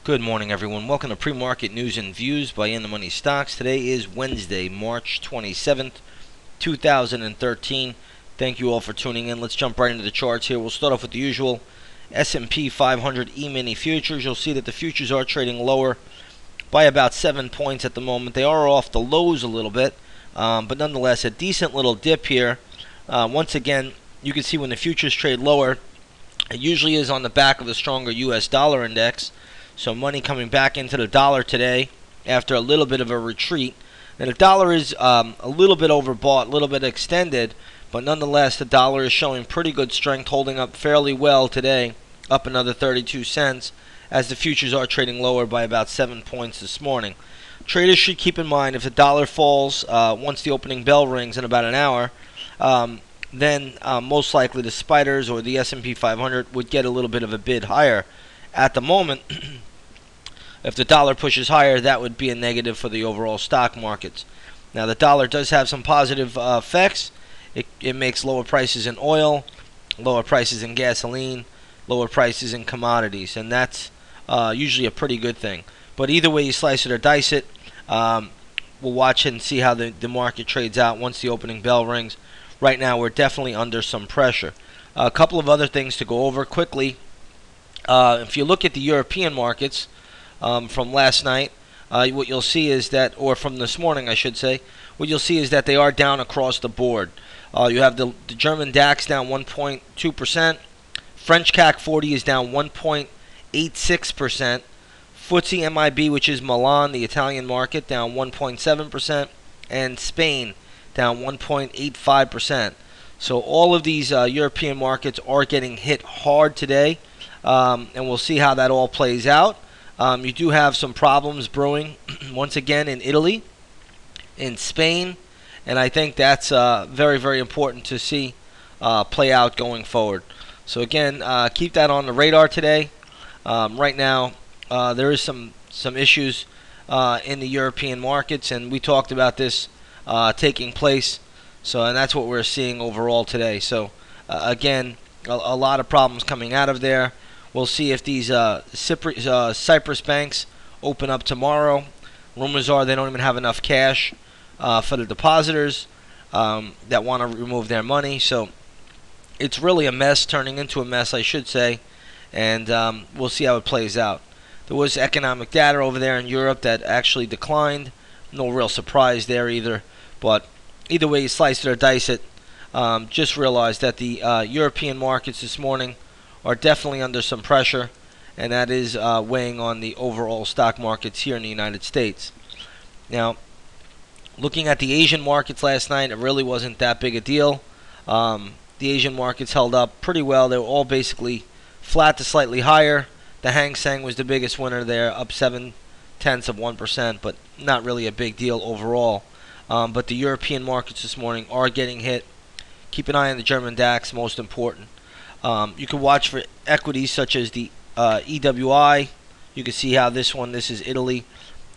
Good morning, everyone. Welcome to Pre-Market News and Views by In the Money Stocks. Today is Wednesday, March 27th, 2013. Thank you all for tuning in. Let's jump right into the charts here. We'll start off with the usual S&P 500 E-mini futures. You'll see that the futures are trading lower by about 7 points at the moment. They are off the lows a little bit, but nonetheless, a decent little dip here. Once again, you can see when the futures trade lower, it usually is on the back of a stronger U.S. dollar index. So money coming back into the dollar today after a little bit of a retreat. And the dollar is a little bit overbought, a little bit extended, but nonetheless the dollar is showing pretty good strength, holding up fairly well today, up another 32 cents, as the futures are trading lower by about 7 points this morning. Traders should keep in mind if the dollar falls once the opening bell rings in about an hour, then most likely the spiders or the S&P 500 would get a little bit of a bid higher. At the moment, if the dollar pushes higher, that would be a negative for the overall stock markets. Now, the dollar does have some positive effects. It makes lower prices in oil, lower prices in gasoline, lower prices in commodities, and that's usually a pretty good thing. But either way you slice it or dice it, we'll watch and see how the market trades out once the opening bell rings. Right now, we're definitely under some pressure. A couple of other things to go over quickly. If you look at the European markets from last night, what you'll see is that, or from this morning I should say, what you'll see is that they are down across the board. You have the German DAX down 1.2%, French CAC 40 is down 1.86%, FTSE MIB, which is Milan, the Italian market, down 1.7%, and Spain down 1.85%. So all of these European markets are getting hit hard today. And we'll see how that all plays out. You do have some problems brewing once again in Italy, in Spain, and I think that's very, very important to see play out going forward. So again, keep that on the radar today. Right now, there is some issues in the European markets, and we talked about this taking place. And that's what we're seeing overall today. So again, a lot of problems coming out of there. We'll see if these Cyprus banks open up tomorrow. Rumors are they don't even have enough cash for the depositors that want to remove their money. So it's really a mess, turning into a mess, I should say. And we'll see how it plays out. There was economic data over there in Europe that actually declined. No real surprise there either. But either way you slice it or dice it, just realize that the European markets this morning are definitely under some pressure, and that is weighing on the overall stock markets here in the United States. Now, looking at the Asian markets last night, it really wasn't that big a deal. The Asian markets held up pretty well. They were all basically flat to slightly higher. The Hang Seng was the biggest winner there, up 0.7%, but not really a big deal overall. But the European markets this morning are getting hit. Keep an eye on the German DAX, most important. You can watch for equities such as the EWI. You can see how this is Italy,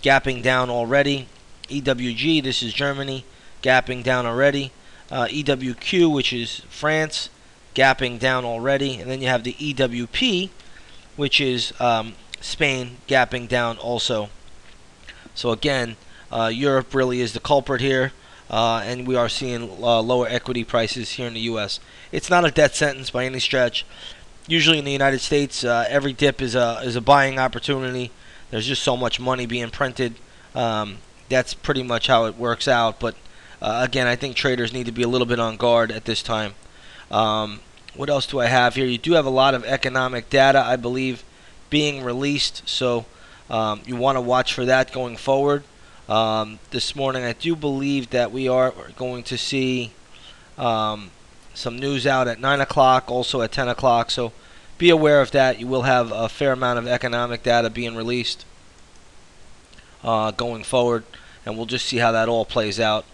gapping down already. EWG, this is Germany, gapping down already. EWQ, which is France, gapping down already. And then you have the EWP, which is Spain, gapping down also. So again, Europe really is the culprit here. And we are seeing lower equity prices here in the U.S. It's not a death sentence by any stretch. Usually in the United States, every dip is a buying opportunity. There's just so much money being printed. That's pretty much how it works out. But again, I think traders need to be a little bit on guard at this time. What else do I have here? You do have a lot of economic data, I believe, being released. So you want to watch for that going forward. This morning, I do believe that we are going to see some news out at 9 o'clock, also at 10 o'clock. So be aware of that. You will have a fair amount of economic data being released going forward, and we'll just see how that all plays out.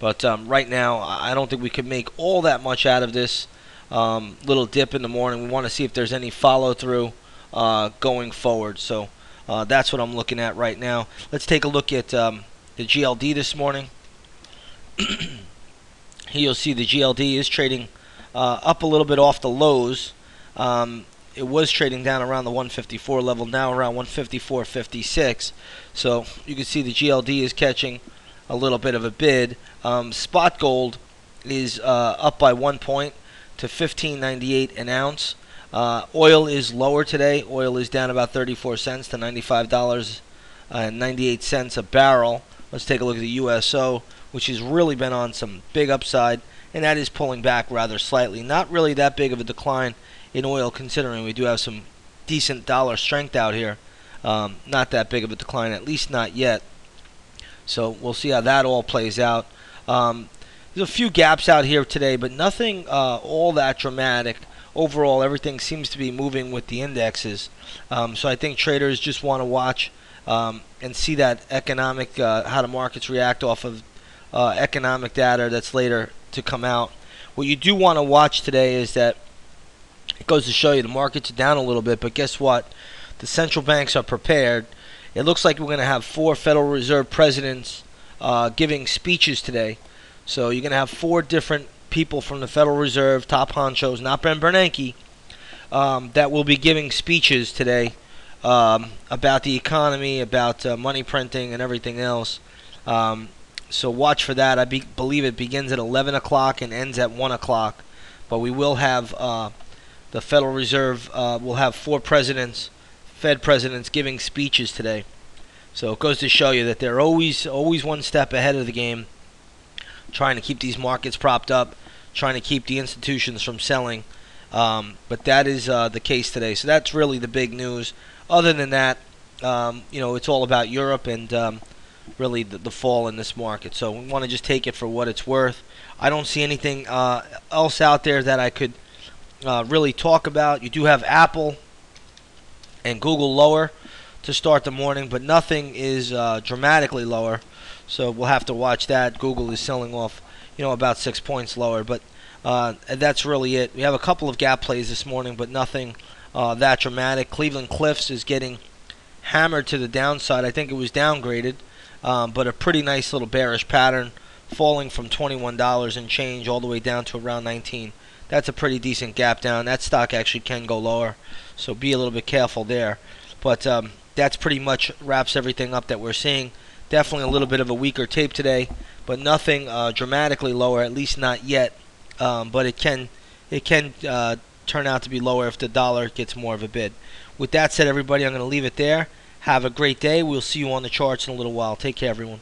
But right now, I don't think we could make all that much out of this little dip in the morning. We want to see if there's any follow-through going forward. So that's what I'm looking at right now. Let's take a look at the GLD this morning. Here you'll see the GLD is trading up a little bit off the lows. it was trading down around the 154 level, now around 154.56. So you can see the GLD is catching a little bit of a bid. Spot gold is up by 1 point to 15.98 an ounce. Oil is lower today. Oil is down about 34 cents to $95.98 a barrel. Let's take a look at the USO, which has really been on some big upside, and that is pulling back rather slightly. Not really that big of a decline in oil, considering we do have some decent dollar strength out here. Not that big of a decline, at least not yet. So we'll see how that all plays out. There's a few gaps out here today, but nothing all that dramatic. Overall, everything seems to be moving with the indexes. So I think traders just want to watch and see that economic, how the markets react off of economic data that's later to come out. What you do want to watch today is that it goes to show you the markets are down a little bit, but guess what? The central banks are prepared. It looks like we're going to have 4 Federal Reserve presidents giving speeches today. So you're going to have 4 different people from the Federal Reserve, top honchos, not Ben Bernanke, that will be giving speeches today about the economy, about money printing, and everything else. So watch for that. I believe it begins at 11 o'clock and ends at 1 o'clock. But we will have the Federal Reserve will have 4 presidents, Fed presidents, giving speeches today. So it goes to show you that they're always one step ahead of the game, trying to keep these markets propped up, trying to keep the institutions from selling. But that is the case today. So that's really the big news. Other than that, it's all about Europe and really the fall in this market. So we want to just take it for what it's worth. I don't see anything else out there that I could really talk about. You do have Apple and Google lower to start the morning, but nothing is dramatically lower. So we'll have to watch that. Google is selling off, about 6 points lower, but that's really it. We have a couple of gap plays this morning, but nothing that dramatic. Cleveland Cliffs is getting hammered to the downside. I think it was downgraded, but a pretty nice little bearish pattern, falling from $21 and change all the way down to around 19. That's a pretty decent gap down. That stock actually can go lower, so be a little bit careful there. But that's pretty much wraps everything up that we're seeing. Definitely a little bit of a weaker tape today, but nothing dramatically lower, at least not yet. But it can turn out to be lower if the dollar gets more of a bid. With that said, everybody, I'm going to leave it there. Have a great day. We'll see you on the charts in a little while. Take care, everyone.